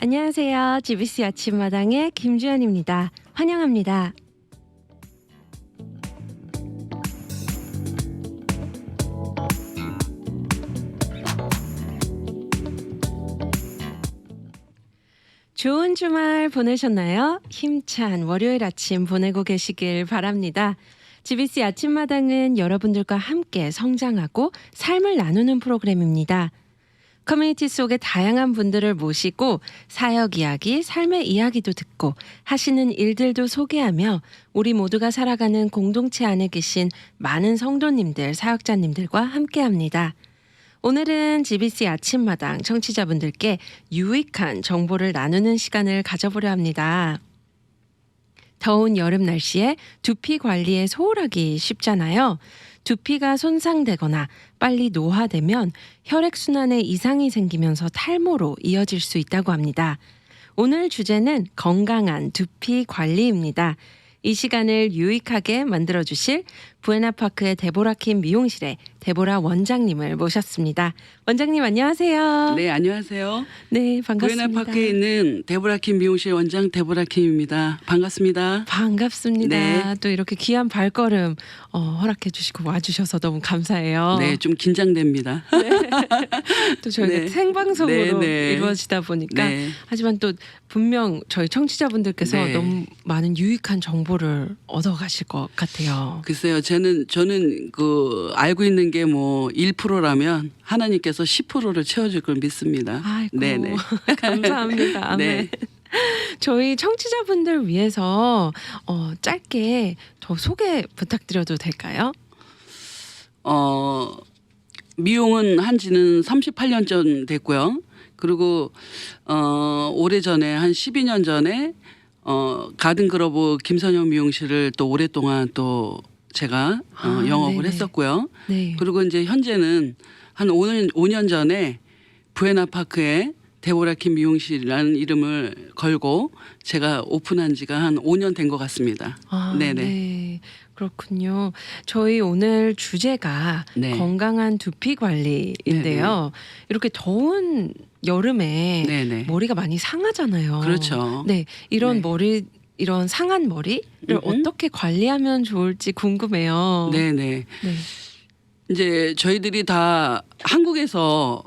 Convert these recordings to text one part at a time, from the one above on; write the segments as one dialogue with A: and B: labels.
A: 안녕하세요. GBC 아침마당의 김주연입니다. 환영합니다. 좋은 주말 보내셨나요? 힘찬 월요일 아침 보내고 계시길 바랍니다. GBC 아침마당은 여러분들과 함께 성장하고 삶을 나누는 프로그램입니다. 커뮤니티 속의 다양한 분들을 모시고 사역 이야기, 삶의 이야기도 듣고 하시는 일들도 소개하며 우리 모두가 살아가는 공동체 안에 계신 많은 성도님들, 사역자님들과 함께합니다. 오늘은 GBC 아침마당 청취자분들께 유익한 정보를 나누는 시간을 가져보려 합니다. 더운 여름 날씨에 두피 관리에 소홀하기 쉽잖아요. 두피가 손상되거나 빨리 노화되면 혈액순환에 이상이 생기면서 탈모로 이어질 수 있다고 합니다. 오늘 주제는 건강한 두피 관리입니다. 이 시간을 유익하게 만들어주실 부에나파크의 데보라킴 미용실의 데보라 원장님을 모셨습니다. 원장님 안녕하세요.
B: 네, 안녕하세요.
A: 네, 반갑습니다.
B: 부에나파크에 있는 데보라킴 미용실 원장 데보라킴입니다. 반갑습니다.
A: 반갑습니다.
B: 네.
A: 또 이렇게 귀한 발걸음 허락해 주시고 와주셔서 너무 감사해요.
B: 네, 좀 긴장됩니다.
A: 또 저희가
B: 네.
A: 생방송으로
B: 네, 네.
A: 이루어지다 보니까
B: 네.
A: 하지만 또 분명 저희 청취자분들께서
B: 네.
A: 너무 많은 유익한 정보를 얻어가실 것 같아요.
B: 글쎄요, 저는 그 알고 있는 게 뭐 1%라면 하나님께서 10%를 채워줄 걸 믿습니다.
A: 아이고
B: 네네.
A: 감사합니다. 아멘.
B: 네.
A: 저희 청취자분들 위해서 짧게 더 소개 부탁드려도 될까요?
B: 미용은 한지는 38년 전 됐고요. 그리고 오래전에 한 12년 전에 가든그로브 김선영 미용실을 또 오랫동안 또 제가 영업을
A: 네네.
B: 했었고요.
A: 네.
B: 그리고 이제 현재는 한 5년 전에 부에나파크에 데보라킴 미용실이라는 이름을 걸고 제가 오픈한 지가 한 5년 된 것 같습니다. 네네.
A: 네. 그렇군요. 저희 오늘 주제가
B: 네.
A: 건강한 두피 관리인데요. 이렇게 더운 여름에
B: 네네.
A: 머리가 많이 상하잖아요.
B: 그렇죠.
A: 네, 이런
B: 네.
A: 이런 상한 머리를
B: 음흠.
A: 어떻게 관리하면 좋을지 궁금해요.
B: 네네.
A: 네.
B: 이제 저희들이 다 한국에서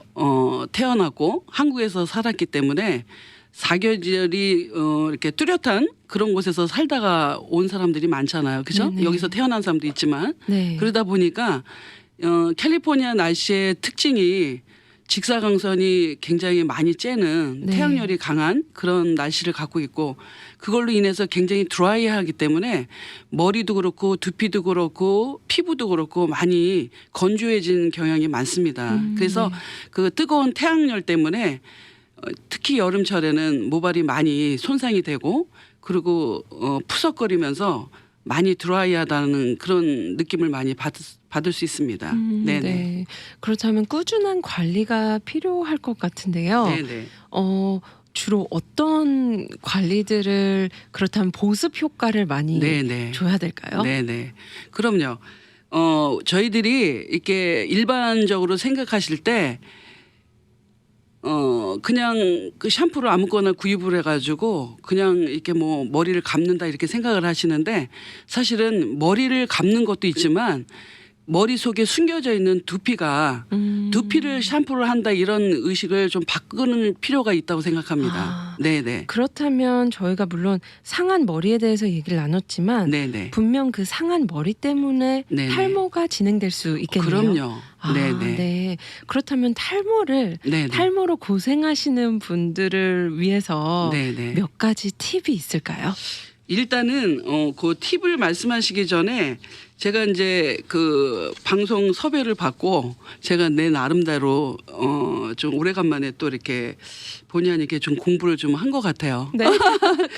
B: 태어났고 한국에서 살았기 때문에 사계절이 이렇게 뚜렷한 그런 곳에서 살다가 온 사람들이 많잖아요. 그죠?
A: 네네.
B: 여기서 태어난 사람도 있지만
A: 네.
B: 그러다 보니까 캘리포니아 날씨의 특징이 직사광선이 굉장히 많이 쬐는
A: 네.
B: 태양열이 강한 그런 날씨를 갖고 있고 그걸로 인해서 굉장히 드라이하기 때문에 머리도 그렇고 두피도 그렇고 피부도 그렇고 많이 건조해진 경향이 많습니다. 그래서
A: 네.
B: 그 뜨거운 태양열 때문에 특히 여름철에는 모발이 많이 손상이 되고 그리고 푸석거리면서 많이 드라이하다는 그런 느낌을 많이 받을 수 있습니다. 네네.
A: 네. 그렇다면 꾸준한 관리가 필요할 것 같은데요.
B: 네네.
A: 주로 어떤 관리들을 그렇다면 보습 효과를 많이
B: 네네.
A: 줘야 될까요?
B: 네네. 그럼요. 저희들이 이렇게 일반적으로 생각하실 때 그냥 그 샴푸를 아무거나 구입을 해가지고 그냥 이렇게 뭐 머리를 감는다 이렇게 생각을 하시는데 사실은 머리를 감는 것도 있지만 머리 속에 숨겨져 있는 두피가 두피를 샴푸를 한다 이런 의식을 좀 바꾸는 필요가 있다고 생각합니다. 네네.
A: 그렇다면 저희가 물론 상한 머리에 대해서 얘기를 나눴지만
B: 네네.
A: 분명 그 상한 머리 때문에
B: 네네.
A: 탈모가 진행될 수 있겠네요.
B: 그럼요. 네네.
A: 네. 그렇다면
B: 네네.
A: 탈모로 고생하시는 분들을 위해서
B: 네네.
A: 몇 가지 팁이 있을까요?
B: 일단은 그 팁을 말씀하시기 전에 제가 이제 그 방송 섭외를 받고 제가 내 나름대로 좀 오래간만에 또 이렇게 본의 아니게 좀 공부를 좀 한 것 같아요.
A: 네.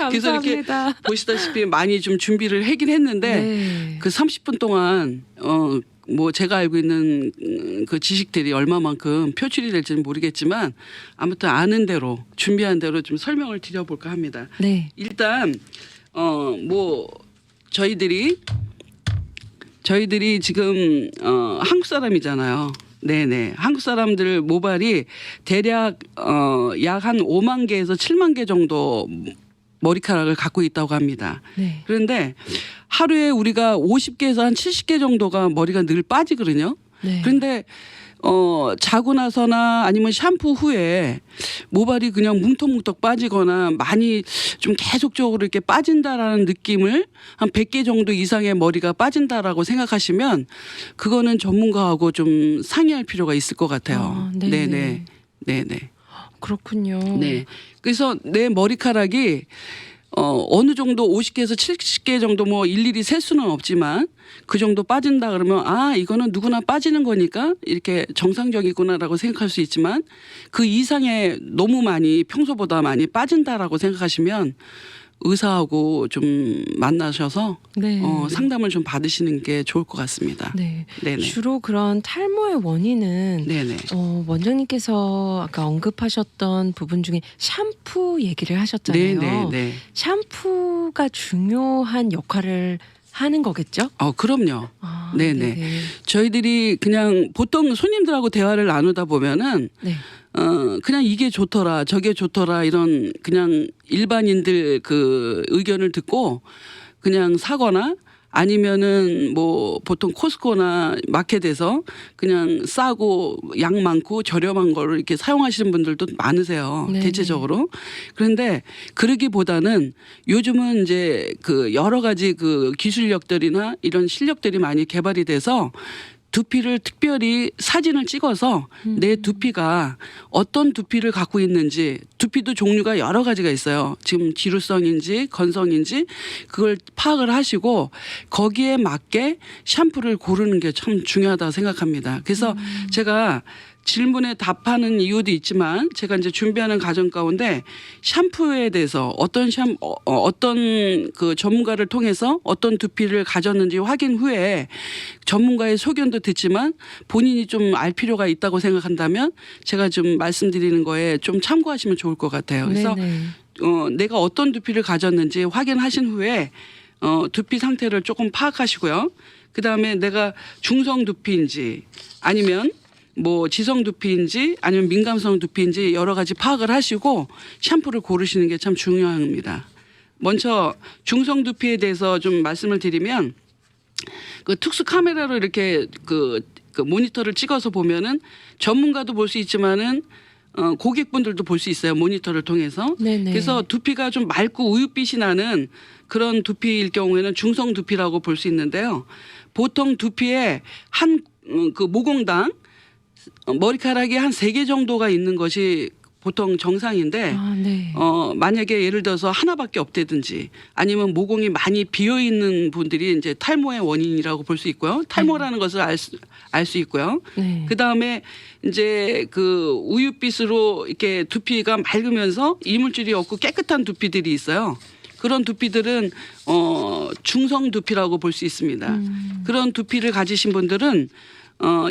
B: 그래서 이렇게
A: 감사합니다.
B: 보시다시피 많이 좀 준비를 하긴 했는데
A: 네.
B: 그 30분 동안 뭐 제가 알고 있는 그 지식들이 얼마만큼 표출이 될지는 모르겠지만 아무튼 아는 대로 준비한 대로 좀 설명을 드려볼까 합니다.
A: 네.
B: 일단 뭐 저희들이 지금 한국 사람이잖아요. 네네. 한국 사람들 모발이 대략 약 한 5만 개에서 7만 개 정도 머리카락을 갖고 있다고 합니다.
A: 네.
B: 그런데 하루에 우리가 50개에서 한 70개 정도가 머리가 늘 빠지거든요.
A: 네.
B: 그런데 자고 나서나 아니면 샴푸 후에 모발이 그냥 뭉텅뭉텅 빠지거나 많이 좀 계속적으로 이렇게 빠진다라는 느낌을 한 100개 정도 이상의 머리가 빠진다라고 생각하시면 그거는 전문가하고 좀 상의할 필요가 있을 것 같아요.
A: 아, 네네.
B: 네네. 네네.
A: 그렇군요.
B: 네. 그래서 내 머리카락이 어느 정도 50개에서 70개 정도 뭐 일일이 셀 수는 없지만 그 정도 빠진다 그러면 아 이거는 누구나 빠지는 거니까 이렇게 정상적이구나라고 생각할 수 있지만 그 이상의 너무 많이 평소보다 많이 빠진다라고 생각하시면 의사하고 좀 만나셔서
A: 네.
B: 상담을 좀 받으시는 게 좋을 것 같습니다.
A: 네.
B: 네네.
A: 주로 그런 탈모의 원인은
B: 네네.
A: 원장님께서 아까 언급하셨던 부분 중에 샴푸 얘기를 하셨잖아요.
B: 네네네.
A: 샴푸가 중요한 역할을 하는 거겠죠?
B: 그럼요.
A: 아,
B: 네네.
A: 네네.
B: 저희들이 그냥 보통 손님들하고 대화를 나누다 보면은
A: 네.
B: 그냥 이게 좋더라, 저게 좋더라 이런 그냥 일반인들 그 의견을 듣고 그냥 사거나 아니면은 뭐 보통 코스코나 마켓에서 그냥 싸고 양 많고 저렴한 거를 이렇게 사용하시는 분들도 많으세요.
A: 네네.
B: 대체적으로. 그런데 그러기보다는 요즘은 이제 그 여러 가지 그 기술력들이나 이런 실력들이 많이 개발이 돼서 두피를 특별히 사진을 찍어서 내 두피가 어떤 두피를 갖고 있는지 두피도 종류가 여러 가지가 있어요. 지금 지루성인지 건성인지 그걸 파악을 하시고 거기에 맞게 샴푸를 고르는 게 참 중요하다고 생각합니다. 그래서 제가 질문에 답하는 이유도 있지만 제가 이제 준비하는 과정 가운데 샴푸에 대해서 어떤 그 전문가를 통해서 어떤 두피를 가졌는지 확인 후에 전문가의 소견도 듣지만 본인이 좀 알 필요가 있다고 생각한다면 제가 좀 말씀드리는 거에 좀 참고하시면 좋을 것 같아요. 그래서
A: 네네.
B: 내가 어떤 두피를 가졌는지 확인하신 후에 두피 상태를 조금 파악하시고요. 그다음에 내가 중성 두피인지 아니면 뭐 지성 두피인지 아니면 민감성 두피인지 여러 가지 파악을 하시고 샴푸를 고르시는 게 참 중요합니다. 먼저 중성 두피에 대해서 좀 말씀을 드리면 그 특수 카메라로 이렇게 그 모니터를 찍어서 보면은 전문가도 볼 수 있지만은 고객분들도 볼 수 있어요. 모니터를 통해서.
A: 네네.
B: 그래서 두피가 좀 맑고 우윳빛이 나는 그런 두피일 경우에는 중성 두피라고 볼 수 있는데요. 보통 두피에 한 그 모공당 머리카락이 한 3개 정도가 있는 것이 보통 정상인데
A: 아, 네.
B: 만약에 예를 들어서 하나밖에 없다든지 아니면 모공이 많이 비어 있는 분들이 이제 탈모의 원인이라고 볼 수 있고요. 탈모라는 것을 알 수 있고요.
A: 네.
B: 그다음에 이제 그 우윳빛으로 이렇게 두피가 맑으면서 이물질이 없고 깨끗한 두피들이 있어요. 그런 두피들은 중성 두피라고 볼 수 있습니다. 그런 두피를 가지신 분들은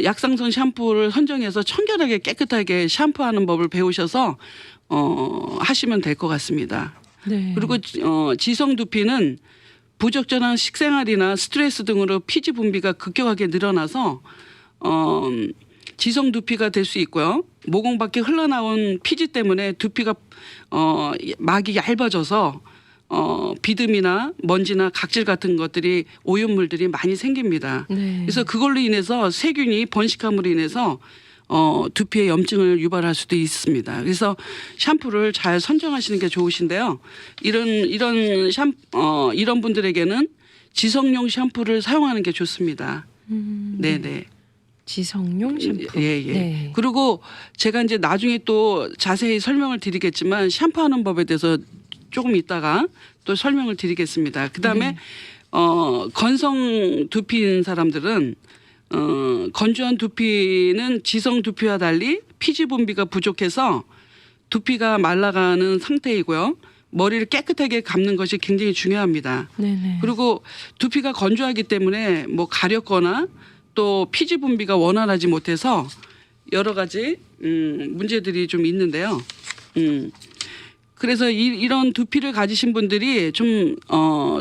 B: 약상선 샴푸를 선정해서 청결하게 깨끗하게 샴푸하는 법을 배우셔서 하시면 될 것 같습니다.
A: 네.
B: 그리고 지성 두피는 부적절한 식생활이나 스트레스 등으로 피지 분비가 급격하게 늘어나서 지성 두피가 될 수 있고요. 모공 밖에 흘러나온 피지 때문에 두피가 막이 얇아져서 비듬이나 먼지나 각질 같은 것들이 오염물들이 많이 생깁니다.
A: 네.
B: 그래서 그걸로 인해서 세균이 번식함으로 인해서 두피에 염증을 유발할 수도 있습니다. 그래서 샴푸를 잘 선정하시는 게 좋으신데요. 이런 분들에게는 지성용 샴푸를 사용하는 게 좋습니다. 네네.
A: 지성용 샴푸.
B: 예, 예.
A: 네.
B: 그리고 제가 이제 나중에 또 자세히 설명을 드리겠지만 샴푸하는 법에 대해서 조금 있다가 또 설명을 드리겠습니다. 그다음에
A: 네.
B: 건성 두피인 사람들은 건조한 두피는 지성 두피와 달리 피지 분비가 부족해서 두피가 말라가는 상태이고요. 머리를 깨끗하게 감는 것이 굉장히 중요합니다.
A: 네네.
B: 그리고 두피가 건조하기 때문에 뭐 가렵거나 또 피지 분비가 원활하지 못해서 여러 가지 문제들이 좀 있는데요. 그래서 이런 두피를 가지신 분들이 좀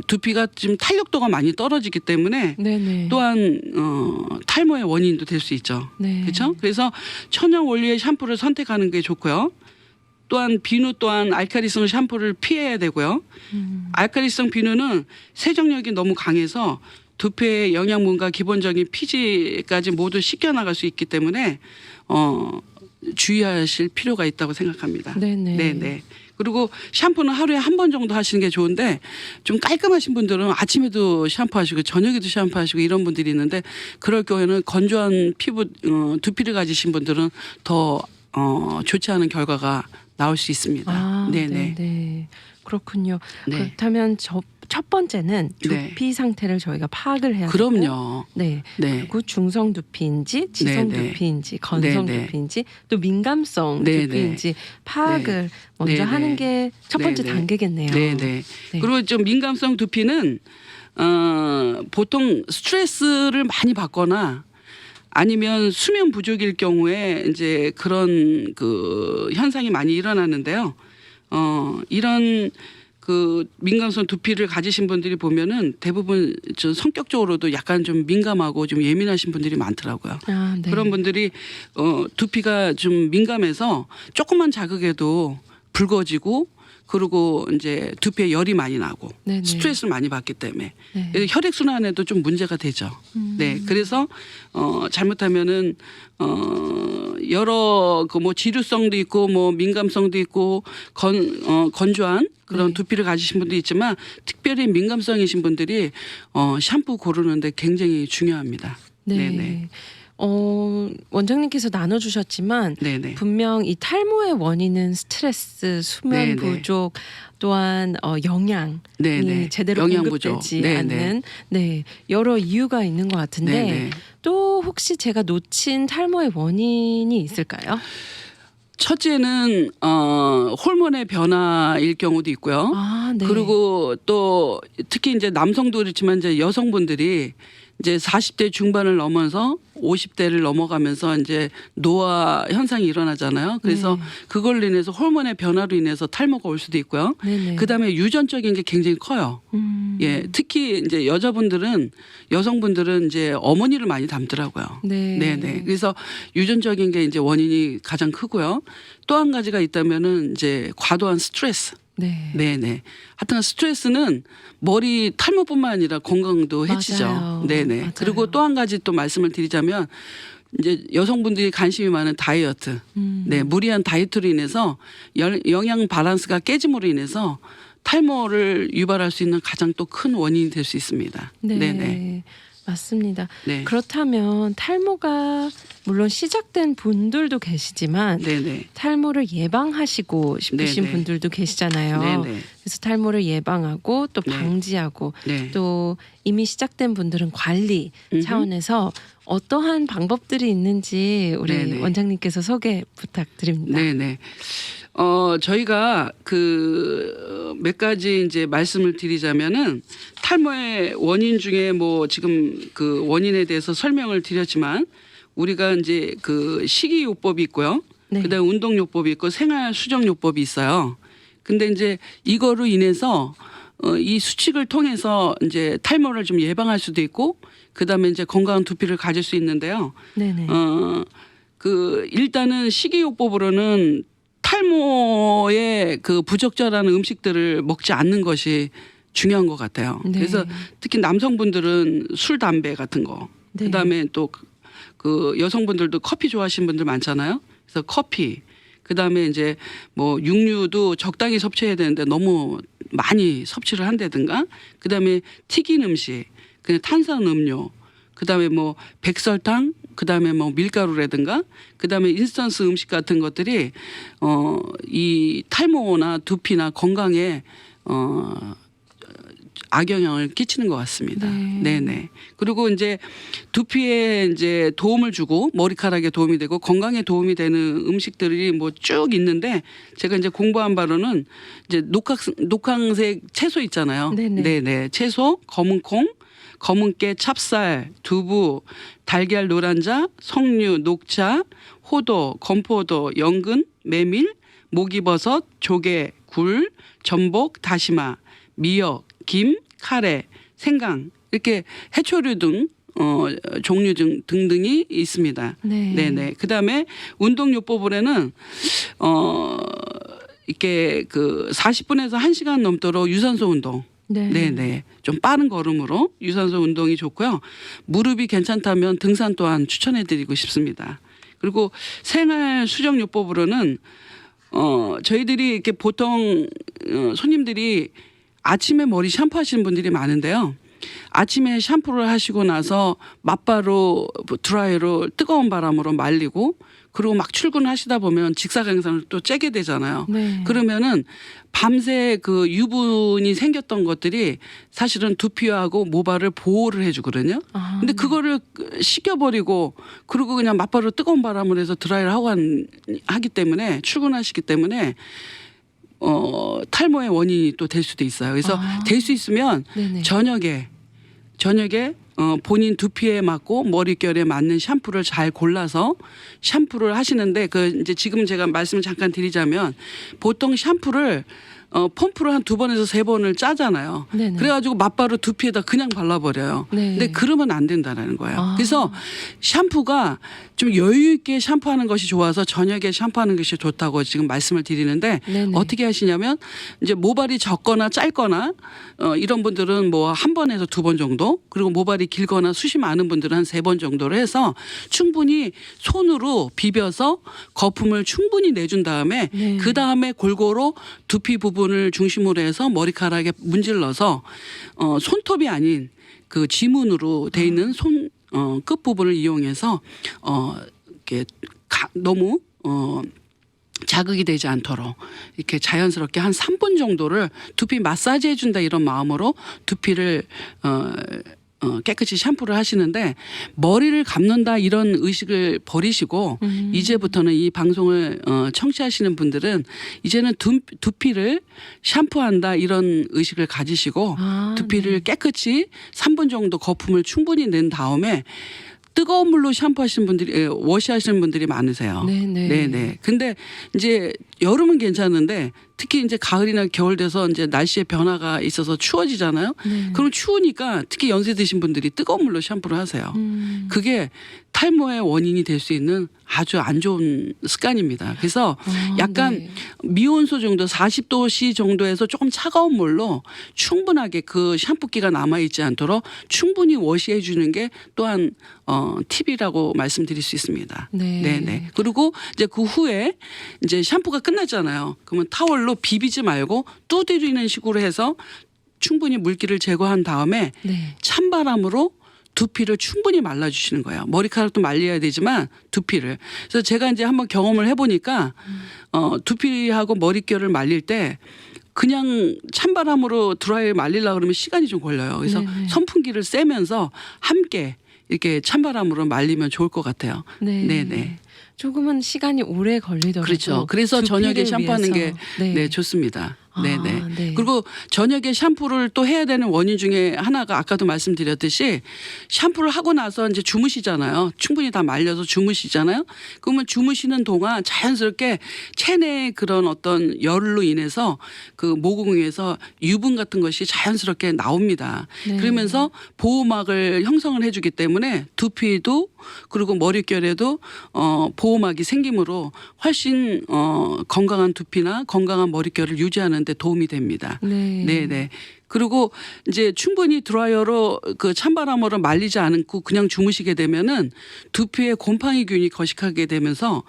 B: 두피가 좀 탄력도가 많이 떨어지기 때문에
A: 네네.
B: 또한 탈모의 원인도 될 수 있죠.
A: 네.
B: 그렇죠? 그래서 천연 원료의 샴푸를 선택하는 게 좋고요. 또한 비누 또한 알칼리성 샴푸를 피해야 되고요. 알칼리성 비누는 세정력이 너무 강해서 두피의 영양분과 기본적인 피지까지 모두 씻겨나갈 수 있기 때문에 주의하실 필요가 있다고 생각합니다.
A: 네네.
B: 네네. 그리고 샴푸는 하루에 한 번 정도 하시는 게 좋은데 좀 깔끔하신 분들은 아침에도 샴푸하시고 저녁에도 샴푸하시고 이런 분들이 있는데 그럴 경우에는 건조한 피부 두피를 가지신 분들은 더 좋지 않은 결과가 나올 수 있습니다.
A: 아,
B: 네네.
A: 네네. 그렇군요.
B: 네.
A: 그렇다면 첫 번째는
B: 네.
A: 두피 상태를 저희가 파악을 해야 되고,
B: 그럼요.
A: 네.
B: 네.
A: 그리고 중성 두피인지 지성
B: 네네.
A: 두피인지 건성
B: 네네.
A: 두피인지 또 민감성
B: 네네.
A: 두피인지 파악을
B: 네.
A: 먼저
B: 네네.
A: 하는 게 첫 번째
B: 네네.
A: 단계겠네요.
B: 네네.
A: 네.
B: 그리고 좀 민감성 두피는 보통 스트레스를 많이 받거나 아니면 수면 부족일 경우에 이제 그런 그 현상이 많이 일어나는데요. 이런 그 민감성 두피를 가지신 분들이 보면은 대부분 좀 성격적으로도 약간 좀 민감하고 좀 예민하신 분들이 많더라고요.
A: 아, 네.
B: 그런 분들이 두피가 좀 민감해서 조금만 자극해도 붉어지고 그리고 이제 두피에 열이 많이 나고
A: 네네.
B: 스트레스를 많이 받기 때문에
A: 네.
B: 그래서 혈액 순환에도 좀 문제가 되죠. 네, 그래서 잘못하면은 여러 그 뭐 지루성도 있고 뭐 민감성도 있고 건조한 그런
A: 네.
B: 두피를 가지신 분도 있지만 특별히 민감성이신 분들이 샴푸 고르는데 굉장히 중요합니다.
A: 네.
B: 네네.
A: 원장님께서 나눠주셨지만
B: 네네.
A: 분명 이 탈모의 원인은 스트레스, 수면
B: 네네.
A: 부족, 또한 영양이
B: 네네.
A: 제대로
B: 영양 부족.
A: 공급되지
B: 네네.
A: 않는 여러 이유가 있는 것 같은데
B: 네네.
A: 또 혹시 제가 놓친 탈모의 원인이 있을까요?
B: 첫째는 호르몬의 변화일 경우도 있고요.
A: 아, 네.
B: 그리고 또 특히 이제 남성도 그렇지만 이제 여성분들이 이제 40대 중반을 넘어서 50대를 넘어가면서 이제 노화 현상이 일어나잖아요. 그래서
A: 네.
B: 그걸로 인해서 호르몬의 변화로 인해서 탈모가 올 수도 있고요.
A: 네네.
B: 그다음에 유전적인 게 굉장히 커요. 예, 특히 이제 여성분들은 이제 어머니를 많이 닮더라고요.
A: 네.
B: 네네. 그래서 유전적인 게 이제 원인이 가장 크고요. 또 한 가지가 있다면은 이제 과도한 스트레스.
A: 네.
B: 네네. 하여튼 스트레스는 머리 탈모뿐만 아니라 건강도 해치죠.
A: 맞아요.
B: 네네.
A: 맞아요.
B: 그리고 또 한 가지 또 말씀을 드리자면 이제 여성분들이 관심이 많은 다이어트. 네, 무리한 다이어트로 인해서 영양 밸런스가 깨짐으로 인해서 탈모를 유발할 수 있는 가장 또 큰 원인이 될 수 있습니다.
A: 네.
B: 네네.
A: 맞습니다.
B: 네.
A: 그렇다면 탈모가 물론 시작된 분들도 계시지만
B: 네네.
A: 탈모를 예방하시고 싶으신
B: 네네.
A: 분들도 계시잖아요.
B: 네네.
A: 그래서 탈모를 예방하고 또
B: 네.
A: 방지하고
B: 네.
A: 또 이미 시작된 분들은 관리 차원에서 어떠한 방법들이 있는지 우리
B: 네네.
A: 원장님께서 소개 부탁드립니다.
B: 네네. 저희가 그 몇 가지 이제 말씀을 드리자면은 탈모의 원인 중에 뭐 지금 그 원인에 대해서 설명을 드렸지만 우리가 이제 그 식이요법이 있고요.
A: 네.
B: 그다음에 운동요법이 있고 생활수정요법이 있어요. 근데 이제 이거로 인해서 이 수칙을 통해서 이제 탈모를 좀 예방할 수도 있고 그다음에 이제 건강한 두피를 가질 수 있는데요.
A: 네네.
B: 그 일단은 식이요법으로는 탈모의 그 부적절한 음식들을 먹지 않는 것이 중요한 것 같아요.
A: 네.
B: 그래서 특히 남성분들은 술, 담배 같은 거,
A: 네.
B: 그다음에 또 그 여성분들도 커피 좋아하시는 분들 많잖아요. 그래서 커피, 그다음에 이제 뭐 육류도 적당히 섭취해야 되는데 너무 많이 섭취를 한다든가, 그다음에 튀긴 음식, 그냥 탄산음료, 그다음에 뭐 백설탕, 그다음에 뭐 밀가루라든가, 그다음에 인스턴트 음식 같은 것들이 이 탈모나 두피나 건강에 악영향을 끼치는 것 같습니다.
A: 네.
B: 네네. 그리고 이제 두피에 이제 도움을 주고 머리카락에 도움이 되고 건강에 도움이 되는 음식들이 뭐 쭉 있는데 제가 이제 공부한 바로는 이제 녹황색 채소 있잖아요.
A: 네네.
B: 네네. 채소, 검은콩, 검은깨, 찹쌀, 두부, 달걀 노란자, 석류, 녹차, 호도, 건포도, 연근, 메밀, 목이버섯, 조개, 굴, 전복, 다시마, 미역, 김, 카레, 생강 이렇게 해초류 등 종류 등등이 있습니다.
A: 네.
B: 네네. 그다음에 운동요법으로는 이렇게 그 40분에서 1시간 넘도록 유산소 운동.
A: 네.
B: 네네. 좀 빠른 걸음으로 유산소 운동이 좋고요. 무릎이 괜찮다면 등산 또한 추천해드리고 싶습니다. 그리고 생활 수정요법으로는 저희들이 이렇게 보통 손님들이 아침에 머리 샴푸하시는 분들이 많은데요. 아침에 샴푸를 하시고 나서 맞바로 드라이로 뜨거운 바람으로 말리고 그리고 막 출근하시다 보면 직사광선을 또 쬐게 되잖아요.
A: 네.
B: 그러면은 밤새 그 유분이 생겼던 것들이 사실은 두피하고 모발을 보호를 해주거든요.
A: 아,
B: 근데 그거를 식혀버리고 그리고 그냥 맞바로 뜨거운 바람을 해서 드라이를 하고 하기 때문에 출근하시기 때문에 탈모의 원인이 또 될 수도 있어요. 그래서 될 수 있으면
A: 네네.
B: 저녁에 본인 두피에 맞고 머릿결에 맞는 샴푸를 잘 골라서 샴푸를 하시는데 그 이제 지금 제가 말씀을 잠깐 드리자면 보통 샴푸를 펌프로 한 2번에서 3번을 짜잖아요.
A: 네네.
B: 그래가지고 맞바로 두피에다 그냥 발라버려요.
A: 네.
B: 근데 그러면 안 된다는 거예요.
A: 아.
B: 그래서 샴푸가 좀 여유 있게 샴푸하는 것이 좋아서 저녁에 샴푸하는 것이 좋다고 지금 말씀을 드리는데
A: 네네.
B: 어떻게 하시냐면 이제 모발이 적거나 짧거나 이런 분들은 뭐 1번에서 2번 정도 그리고 모발이 길거나 숱이 많은 분들은 한 3번 정도로 해서 충분히 손으로 비벼서 거품을 충분히 내준 다음에
A: 네.
B: 그 다음에 골고루 두피 부분을 중심으로 해서 머리카락에 문질러서 손톱이 아닌 그 지문으로 돼 있는 손 끝부분을 이용해서 이렇게 너무 자극이 되지 않도록 이렇게 자연스럽게 한 3분 정도를 두피 마사지 해준다 이런 마음으로 두피를 깨끗이 샴푸를 하시는데 머리를 감는다 이런 의식을 버리시고 이제부터는 이 방송을 청취하시는 분들은 이제는 두피를 샴푸한다 이런 의식을 가지시고 두피를 깨끗이 3분 정도 거품을 충분히 낸 다음에 뜨거운 물로 샴푸하시는 분들이 워시하시는 분들이 많으세요.
A: 네네.
B: 네네. 근데 이제 여름은 괜찮은데 특히 이제 가을이나 겨울 돼서 이제 날씨의 변화가 있어서 추워지잖아요.
A: 네.
B: 그럼 추우니까 특히 연세 드신 분들이 뜨거운 물로 샴푸를 하세요. 그게 탈모의 원인이 될 수 있는 아주 안 좋은 습관입니다. 그래서 약간
A: 네.
B: 미온수 정도 40도씨 정도에서 조금 차가운 물로 충분하게 그 샴푸기가 남아있지 않도록 충분히 워시해 주는 게 또한 팁이라고 말씀드릴 수 있습니다.
A: 네.
B: 네네. 그리고 이제 그 후에 이제 샴푸가 끝났잖아요. 그러면 타월로 비비지 말고 두드리는 식으로 해서 충분히 물기를 제거한 다음에
A: 네.
B: 찬바람으로 두피를 충분히 말라주시는 거예요. 머리카락도 말려야 되지만 두피를. 그래서 제가 이제 한번 경험을 해보니까 두피하고 머릿결을 말릴 때 그냥 찬바람으로 드라이를 말리려고 그러면 시간이 좀 걸려요. 그래서
A: 네네.
B: 선풍기를 쐬면서 함께 이렇게 찬바람으로 말리면 좋을 것 같아요.
A: 네.
B: 네네.
A: 조금은 시간이 오래 걸리더라도
B: 그렇죠. 그래서 저녁에
A: 두피를
B: 샴푸하는 게
A: 위해서.
B: 네, 좋습니다.
A: 아,
B: 네네.
A: 네.
B: 그리고 저녁에 샴푸를 또 해야 되는 원인 중에 하나가 아까도 말씀드렸듯이 샴푸를 하고 나서 이제 주무시잖아요. 충분히 다 말려서 주무시잖아요. 그러면 주무시는 동안 자연스럽게 체내의 그런 어떤 열로 인해서 그 모공에서 유분 같은 것이 자연스럽게 나옵니다.
A: 네.
B: 그러면서 보호막을 형성을 해주기 때문에 두피도 그리고 머릿결에도 보호막이 생기므로 훨씬 건강한 두피나 건강한 머릿결을 유지하는 데 도움이 됩니다.
A: 네.
B: 네네. 그리고 이제 충분히 드라이어로 그 찬바람으로 말리지 않고 그냥 주무시게 되면은 두피에 곰팡이균이 거식하게 되면서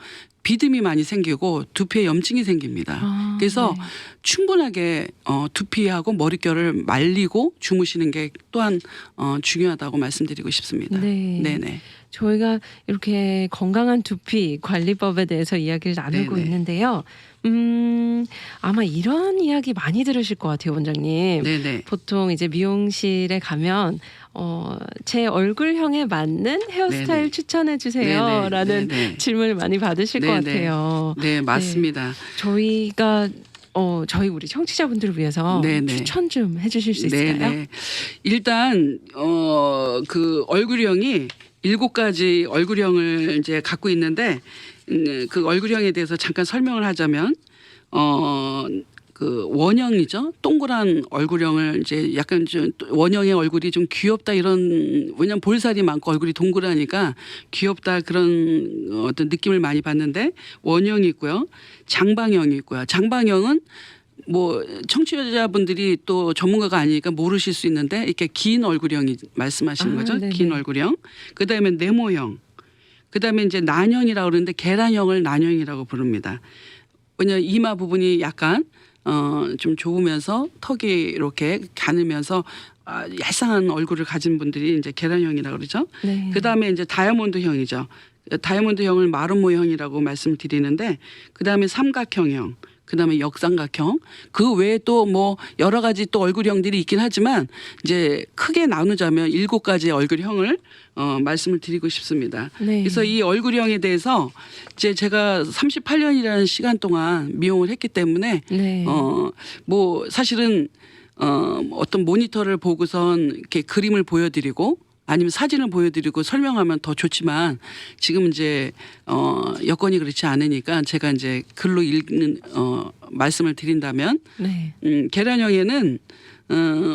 B: 비듬이 많이 생기고 두피에 염증이 생깁니다.
A: 아,
B: 그래서
A: 네.
B: 충분하게 두피하고 머릿결을 말리고 주무시는 게 또한 중요하다고 말씀드리고 싶습니다.
A: 네.
B: 네네.
A: 저희가 이렇게 건강한 두피 관리법에 대해서 이야기를 나누고
B: 네네.
A: 있는데요. 아마 이런 이야기 많이 들으실 것 같아요, 원장님.
B: 네네.
A: 보통 이제 미용실에 가면 제 얼굴형에 맞는 헤어스타일
B: 네네.
A: 추천해 주세요라는
B: 네네.
A: 질문을 많이 받으실 것
B: 네네.
A: 같아요.
B: 네, 맞습니다.
A: 저희가 저희 우리 청취자분들을 위해서
B: 네네.
A: 추천 좀 해주실 수 있을까요?
B: 네네. 일단 그 얼굴형이 7가지 얼굴형을 이제 갖고 있는데 그 얼굴형에 대해서 잠깐 설명을 하자면 그 원형이죠. 동그란 얼굴형을 이제 약간 좀 원형의 얼굴이 좀 귀엽다 이런, 왜냐면 볼살이 많고 얼굴이 동그라니까 귀엽다 그런 어떤 느낌을 많이 받는데, 원형이 있고요. 장방형이 있고요. 장방형은 뭐 청취자분들이 또 전문가가 아니니까 모르실 수 있는데, 이렇게 긴 얼굴형이 말씀하시는 거죠.
A: 네네.
B: 긴 얼굴형. 그다음에 네모형. 그다음에 이제 난형이라고 그러는데, 계란형을 난형이라고 부릅니다. 왜냐하면 이마 부분이 약간 좀 좁으면서 턱이 이렇게 가늘면서 얄쌍한 얼굴을 가진 분들이 이제 계란형이라고 그러죠.
A: 네.
B: 그다음에 이제 다이아몬드형이죠. 다이아몬드형을 마름모형이라고 말씀드리는데, 그다음에 삼각형형, 그다음에 역삼각형, 그 외에 또 뭐 여러 가지 또 얼굴형들이 있긴 하지만 이제 크게 나누자면 7가지의 얼굴형을 말씀을 드리고 싶습니다.
A: 네.
B: 그래서 이 얼굴형에 대해서 이제 제가 38년이라는 시간 동안 미용을 했기 때문에
A: 네.
B: 뭐 사실은 어떤 모니터를 보고선 이렇게 그림을 보여드리고 아니면 사진을 보여드리고 설명하면 더 좋지만, 지금 이제 여건이 그렇지 않으니까 제가 이제 글로 읽는 말씀을 드린다면,
A: 네.
B: 계란형에는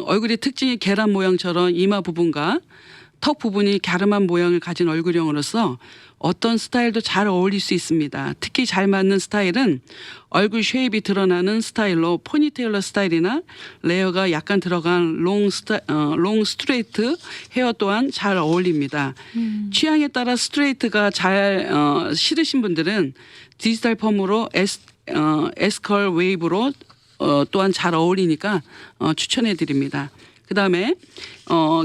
B: 얼굴의 특징이 계란 모양처럼 이마 부분과 턱 부분이 갸름한 모양을 가진 얼굴형으로서 어떤 스타일도 잘 어울릴 수 있습니다. 특히 잘 맞는 스타일은 얼굴 쉐입이 드러나는 스타일로 포니테일러 스타일이나 레이어가 약간 들어간 롱 스트레이트 헤어 또한 잘 어울립니다. 취향에 따라 스트레이트가 잘 싫으신 분들은 디지털 펌으로 에스컬 웨이브로 또한 잘 어울리니까 추천해 드립니다. 그다음에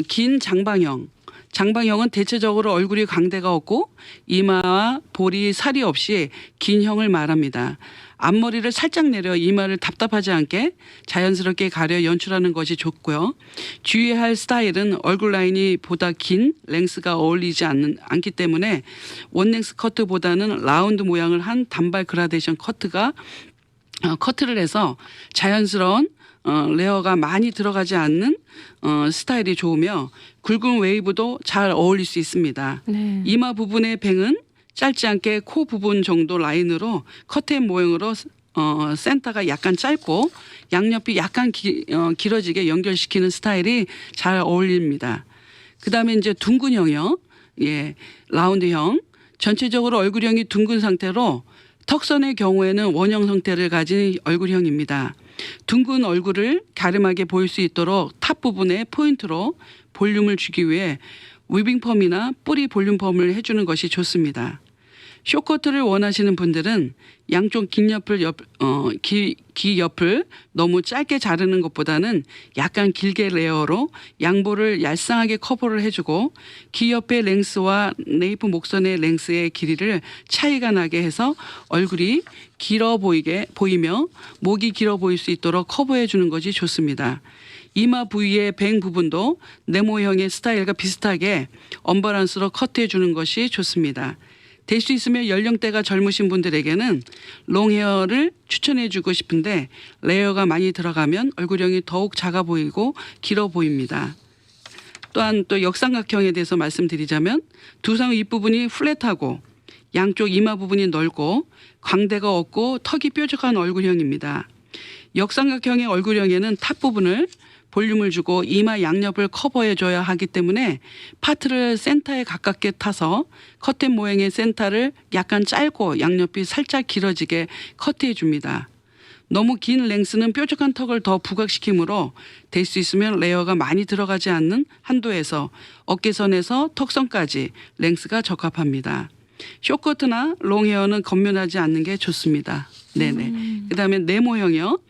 B: 긴 장방형. 장방형은 대체적으로 얼굴이 광대가 없고 이마와 볼이 살이 없이 긴 형을 말합니다. 앞머리를 살짝 내려 이마를 답답하지 않게 자연스럽게 가려 연출하는 것이 좋고요. 주의해야 할 스타일은 얼굴 라인이 보다 긴 랭스가 어울리지 않기 때문에 원랭스 커트보다는 라운드 모양을 한 단발 그라데이션 커트를 해서 자연스러운 레어가 많이 들어가지 않는 스타일이 좋으며, 굵은 웨이브도 잘 어울릴 수 있습니다.
A: 네.
B: 이마 부분의 뱅은 짧지 않게 코 부분 정도 라인으로 커튼 모양으로 센터가 약간 짧고 양옆이 약간 길어지게 연결시키는 스타일이 잘 어울립니다. 그다음에 이제 둥근형이요. 예, 라운드형. 전체적으로 얼굴형이 둥근 상태로 턱선의 경우에는 원형 형태를 가진 얼굴형입니다. 둥근 얼굴을 갸름하게 보일 수 있도록 탑 부분에 포인트로 볼륨을 주기 위해 위빙펌이나 뿌리 볼륨펌을 해주는 것이 좋습니다. 쇼커트를 원하시는 분들은 양쪽 긴 옆을 귀 옆을 너무 짧게 자르는 것보다는 약간 길게 레이어로 양볼을 얄쌍하게 커버를 해주고, 귀 옆의 랭스와 네이프 목선의 랭스의 길이를 차이가 나게 해서 얼굴이 길어 보이며 목이 길어 보일 수 있도록 커버해 주는 것이 좋습니다. 이마 부위의 뱅 부분도 네모형의 스타일과 비슷하게 언밸런스로 커트해 주는 것이 좋습니다. 될 수 있으면 연령대가 젊으신 분들에게는 롱헤어를 추천해 주고 싶은데, 레이어가 많이 들어가면 얼굴형이 더욱 작아 보이고 길어 보입니다. 또한 또 역삼각형에 대해서 말씀드리자면, 두상 윗부분이 플랫하고 양쪽 이마 부분이 넓고 광대가 없고 턱이 뾰족한 얼굴형입니다. 역삼각형의 얼굴형에는 탑 부분을 볼륨을 주고 이마 양옆을 커버해줘야 하기 때문에 파트를 센터에 가깝게 타서 커튼 모양의 센터를 약간 짧고 양옆이 살짝 길어지게 커트해줍니다. 너무 긴 랭스는 뾰족한 턱을 더 부각시키므로 될 수 있으면 레이어가 많이 들어가지 않는 한도에서 어깨선에서 턱선까지 랭스가 적합합니다. 쇼커트나 롱헤어는 건면하지 않는 게 좋습니다. 네네. 그다음에 네모형이요.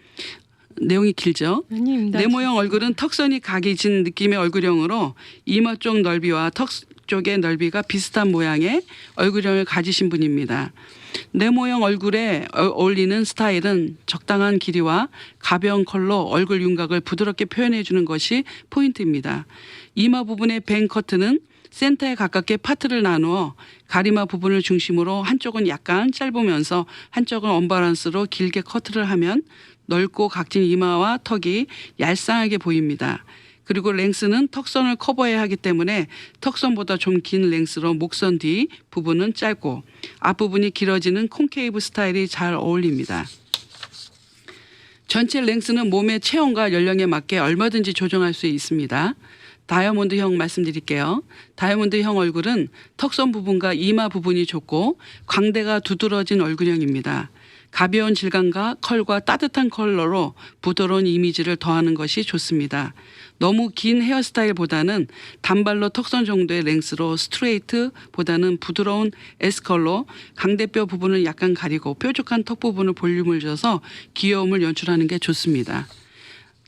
B: 내용이 길죠.
A: 아닙니다.
B: 네모형 얼굴은 턱선이 각이진 느낌의 얼굴형으로 이마 쪽 넓이와 턱 쪽의 넓이가 비슷한 모양의 얼굴형을 가지신 분입니다. 네모형 얼굴에 어울리는 스타일은 적당한 길이와 가벼운 컬러 얼굴 윤곽을 부드럽게 표현해 주는 것이 포인트입니다. 이마 부분의 뱅 커트는 센터에 가깝게 파트를 나누어 가리마 부분을 중심으로 한쪽은 약간 짧으면서 한쪽은 언밸런스로 길게 커트를 하면 넓고 각진 이마와 턱이 얄쌍하게 보입니다. 그리고 랭스는 턱선을 커버해야 하기 때문에 턱선보다 좀 긴 랭스로 목선 뒤 부분은 짧고 앞부분이 길어지는 콘케이브 스타일이 잘 어울립니다. 전체 랭스는 몸의 체형과 연령에 맞게 얼마든지 조정할 수 있습니다. 다이아몬드형 말씀드릴게요. 다이아몬드형 얼굴은 턱선 부분과 이마 부분이 좁고 광대가 두드러진 얼굴형입니다. 가벼운 질감과 컬과 따뜻한 컬러로 부드러운 이미지를 더하는 것이 좋습니다. 너무 긴 헤어스타일보다는 단발로 턱선 정도의 랭스로 스트레이트보다는 부드러운 S컬로 광대뼈 부분을 약간 가리고 뾰족한 턱 부분을 볼륨을 줘서 귀여움을 연출하는 게 좋습니다.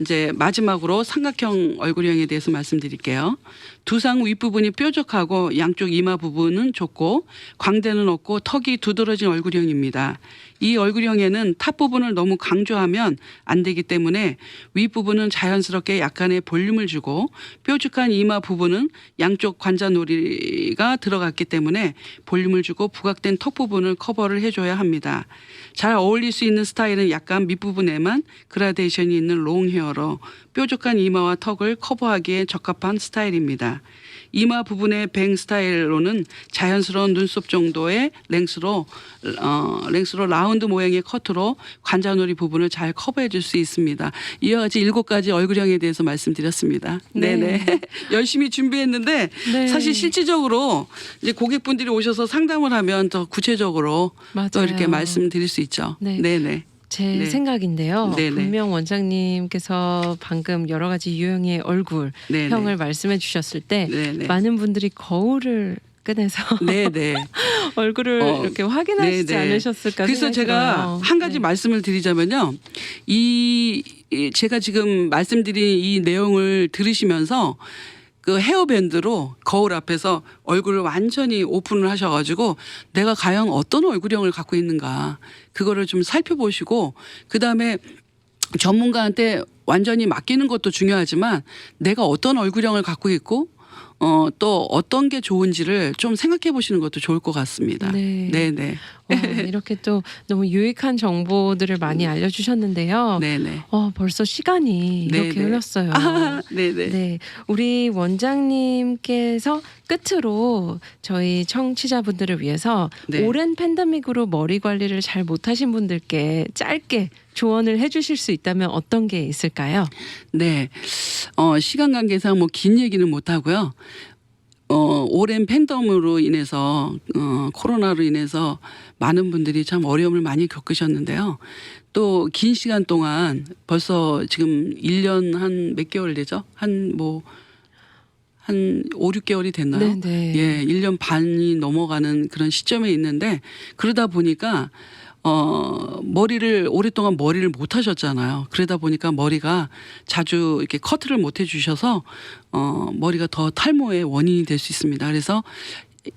B: 이제 마지막으로 삼각형 얼굴형에 대해서 말씀드릴게요. 두상 윗부분이 뾰족하고 양쪽 이마 부분은 좁고 광대는 없고 턱이 두드러진 얼굴형입니다. 이 얼굴형에는 탑 부분을 너무 강조하면 안 되기 때문에 윗부분은 자연스럽게 약간의 볼륨을 주고 뾰족한 이마 부분은 양쪽 관자놀이가 들어갔기 때문에 볼륨을 주고 부각된 턱 부분을 커버를 해줘야 합니다. 잘 어울릴 수 있는 스타일은 약간 밑부분에만 그라데이션이 있는 롱 헤어로 뾰족한 이마와 턱을 커버하기에 적합한 스타일입니다. 이마 부분의 뱅 스타일로는 자연스러운 눈썹 정도의 랭스로 라운드 모양의 커트로 관자놀이 부분을 잘 커버해 줄 수 있습니다. 이와 같이 7가지 얼굴형에 대해서 말씀드렸습니다.
A: 네.
B: 네네. 열심히 준비했는데
A: 네.
B: 사실 실질적으로 이제 고객분들이 오셔서 상담을 하면 더 구체적으로 또
A: 맞아요.
B: 이렇게 말씀드릴 수 있죠.
A: 네.
B: 네네.
A: 제
B: 네.
A: 생각인데요.
B: 네네.
A: 분명 원장님께서 방금 여러 가지 유형의 얼굴
B: 네네.
A: 형을 말씀해 주셨을 때
B: 네네.
A: 많은 분들이 거울을 꺼내서
B: 네네.
A: 얼굴을 이렇게 확인하시지
B: 네네.
A: 않으셨을까
B: 그래서
A: 생각이
B: 제가
A: 들어요.
B: 한 가지
A: 네.
B: 말씀을 드리자면요. 제가 지금 말씀드린 이 내용을 들으시면서 그 헤어밴드로 거울 앞에서 얼굴을 완전히 오픈을 하셔가지고 내가 과연 어떤 얼굴형을 갖고 있는가 그거를 좀 살펴보시고 그다음에 전문가한테 완전히 맡기는 것도 중요하지만 내가 어떤 얼굴형을 갖고 있고 또 어떤 게 좋은지를 좀 생각해 보시는 것도 좋을 것 같습니다.
A: 네.
B: 네네.
A: 이렇게 또 너무 유익한 정보들을 많이 알려주셨는데요.
B: 네네.
A: 벌써 시간이 이렇게
B: 네네.
A: 흘렀어요.
B: 네네.
A: 네, 우리 원장님께서 끝으로 저희 청취자분들을 위해서
B: 네.
A: 오랜 팬데믹으로 머리 관리를 잘 못하신 분들께 짧게 조언을 해주실 수 있다면 어떤 게 있을까요?
B: 네. 시간 관계상 뭐 긴 얘기는 못 하고요. 오랜 팬덤으로 인해서 코로나로 인해서 많은 분들이 참 어려움을 많이 겪으셨는데요. 또 긴 시간 동안 벌써 지금 1년 한 몇 개월 되죠? 한 5, 6개월이 됐나요?
A: 네네.
B: 예, 1년 반이 넘어가는 그런 시점에 있는데 그러다 보니까 머리를 오랫동안 머리를 못 하셨잖아요. 그러다 보니까 머리가 자주 이렇게 커트를 못 해주셔서 머리가 더 탈모의 원인이 될 수 있습니다. 그래서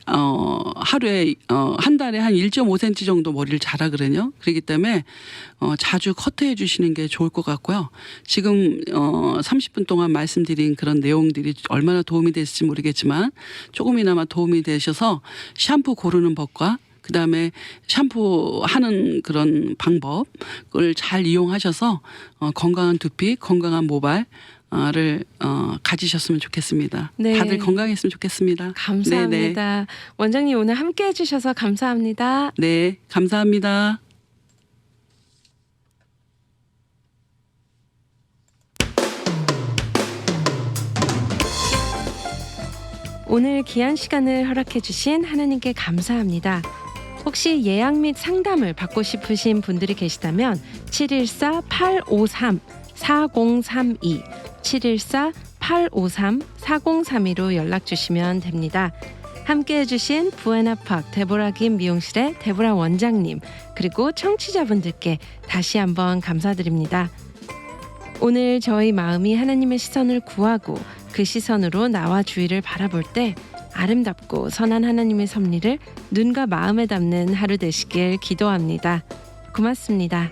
B: 하루에 한 달에 한 1.5cm 정도 머리를 자라거든요. 그렇기 때문에 자주 커트해 주시는 게 좋을 것 같고요. 지금 30분 동안 말씀드린 그런 내용들이 얼마나 도움이 됐을지 모르겠지만 조금이나마 도움이 되셔서 샴푸 고르는 법과 그다음에 샴푸하는 그런 방법을 잘 이용하셔서 건강한 두피, 건강한 모발을 가지셨으면 좋겠습니다.
A: 네.
B: 다들 건강했으면 좋겠습니다.
A: 감사합니다.
B: 네네.
A: 원장님 오늘 함께 해주셔서 감사합니다.
B: 네, 감사합니다.
A: 오늘 귀한 시간을 허락해 주신 하나님께 감사합니다. 혹시 예약 및 상담을 받고 싶으신 분들이 계시다면 714-853-4032 714-853-4032로 연락 주시면 됩니다. 함께 해주신 부에나팍 데보라 김 미용실의 데보라 원장님 그리고 청취자분들께 다시 한번 감사드립니다. 오늘 저희 마음이 하나님의 시선을 구하고 그 시선으로 나와 주위를 바라볼 때 아름답고 선한 하나님의 섭리를 눈과 마음에 담는 하루 되시길 기도합니다. 고맙습니다.